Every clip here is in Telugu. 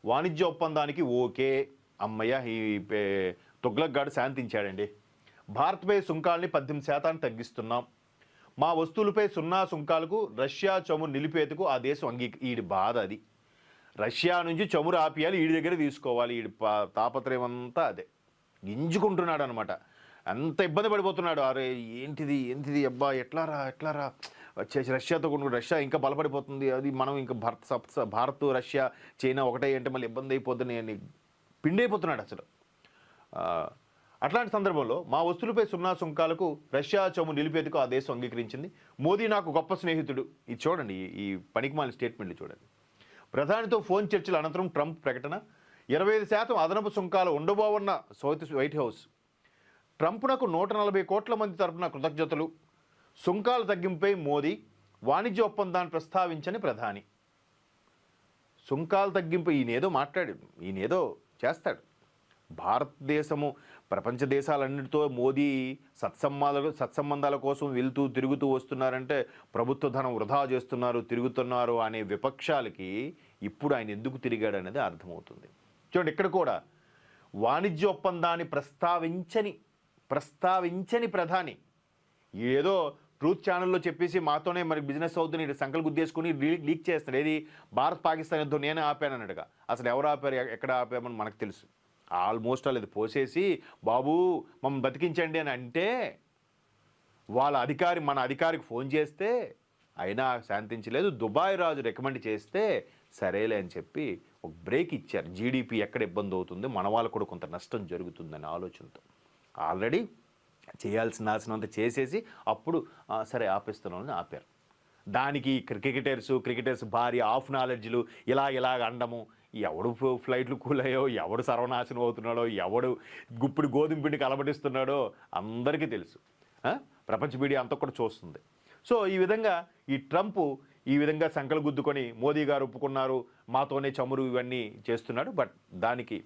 వాణిజ్య ఒప్పందానికి ఓకే అమ్మయ్య ఈ తుగ్లక్ గాడు శాంతించాడండి. భారత్పై సుంకాల్ని 18% తగ్గిస్తున్నాం. మా వస్తువులపై సున్నా సుంకాలకు రష్యా చమురు నిలిపేందుకు ఆ దేశం ఈడి బాధ అది. రష్యా నుంచి చమురు ఆపియాలి, ఈడి దగ్గర తీసుకోవాలి. ఈడి తాపత్రయం అంతా అదే. గింజుకుంటున్నాడు అనమాట. అంత ఇబ్బంది పడిపోతున్నాడు. అరే ఏంటిది అబ్బా ఎట్లారా వచ్చేసి రష్యాతో కొనుక్కు, రష్యా ఇంకా బలపడిపోతుంది, అది మనం ఇంకా భారత్ రష్యా చైనా ఒకటే అంటే మళ్ళీ ఇబ్బంది అయిపోతుంది అని పిండైపోతున్నాడు అసలు. అట్లాంటి సందర్భంలో మా వస్తువులపై సున్నా సుంకాలకు రష్యా చమురు నిలిపేందుకు ఆ దేశం అంగీకరించింది. మోదీ నాకు గొప్ప స్నేహితుడు. ఇది చూడండి, ఈ పనికిమాలిన స్టేట్మెంట్లు చూడండి. ప్రధానితో ఫోన్ చర్చల అనంతరం ట్రంప్ ప్రకటన. 25% అదనపు సుంకాలు ఉండబోవన్న వైట్ హౌస్. ట్రంప్నకు 140 కోట్ల మంది తరపున కృతజ్ఞతలు. సుంకాల తగ్గింపుపై మోదీ. వాణిజ్య ఒప్పందాన్ని ప్రస్తావించని ప్రధాని. సుంకాల తగ్గింపు ఈయనేదో మాట్లాడాడు, ఈయనేదో చేస్తాడు. భారతదేశము ప్రపంచ దేశాలన్నిటితో మోదీ సత్సంబంధాల కోసం తిరుగుతూ వస్తున్నారంటే ప్రభుత్వ ధనం వృధా చేస్తున్నారు, తిరుగుతున్నారు అనే విపక్షాలకి ఇప్పుడు ఆయన ఎందుకు తిరిగాడు అనేది అర్థమవుతుంది. చూడండి, ఇక్కడ కూడా వాణిజ్య ఒప్పందాన్ని ప్రస్తావించని ప్రధాని ఏదో ట్రూత్ ఛానల్లో చెప్పేసి మాతోనే మరి బిజినెస్ అవుతుంది సంకలు గుద్దేసుకుని లీక్ చేస్తాడు. ఏది భారత్ పాకిస్తాన్ యుద్ధం నేనే ఆపానన్నట్టుగా. అసలు ఎవరు ఆపారు, ఎక్కడ ఆపామని మనకు తెలుసు. ఆల్మోస్ట్ అది పోసేసి బాబు మమ్మల్ని బతికించండి అని అంటే మన అధికారికి ఫోన్ చేస్తే అయినా శాంతించలేదు. దుబాయ్ రాజు రికమెండ్ చేస్తే సరేలే అని చెప్పి ఒక బ్రేక్ ఇచ్చారు. జీడిపి ఎక్కడ ఇబ్బంది అవుతుంది, మన వాళ్ళకు కూడా కొంత నష్టం జరుగుతుందనే ఆలోచనతో ఆల్రెడీ చేయాల్సిన నాశనం చేసేసి అప్పుడు సరే ఆపేస్తున్నామని ఆపారు. దానికి క్రికెటర్స్ భారీ ఆఫ్ నాలెడ్జ్లు ఇలాగ అండము, ఎవడు ఫ్లైట్లు కూలయ్యో, ఎవడు సర్వనాశనం అవుతున్నాడో, ఎవడు గుప్పుడు గోధుమ పిండికి అలబడిస్తున్నాడో అందరికీ తెలుసు. ప్రపంచ మీడియా అంతా కూడా చూస్తుంది. సో ఈ విధంగా ఈ ట్రంప్ ఈ విధంగా సంకలు గుద్దుకొని మోదీ గారు ఒప్పుకున్నారు, మాతోనే చమురు ఇవన్నీ చేస్తున్నాడు. బట్ దానికి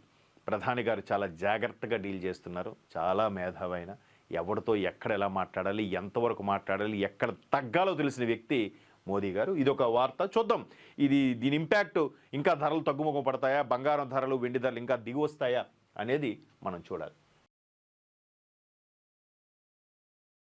ప్రధాని గారు చాలా జాగ్రత్తగా డీల్ చేస్తున్నారు. చాలా మేధావైన, ఎవరితో ఎక్కడ ఎలా మాట్లాడాలి, ఎంతవరకు మాట్లాడాలి, ఎక్కడ తగ్గాలో తెలిసిన వ్యక్తి మోదీ గారు. ఇది ఒక వార్త. చూద్దాం దీని ఇంపాక్ట్ ఇంకా ధరలు తగ్గుముఖం పడతాయా, బంగారం ధరలు వెండి ధరలు ఇంకా దిగి వస్తాయా అనేది మనం చూడాలి.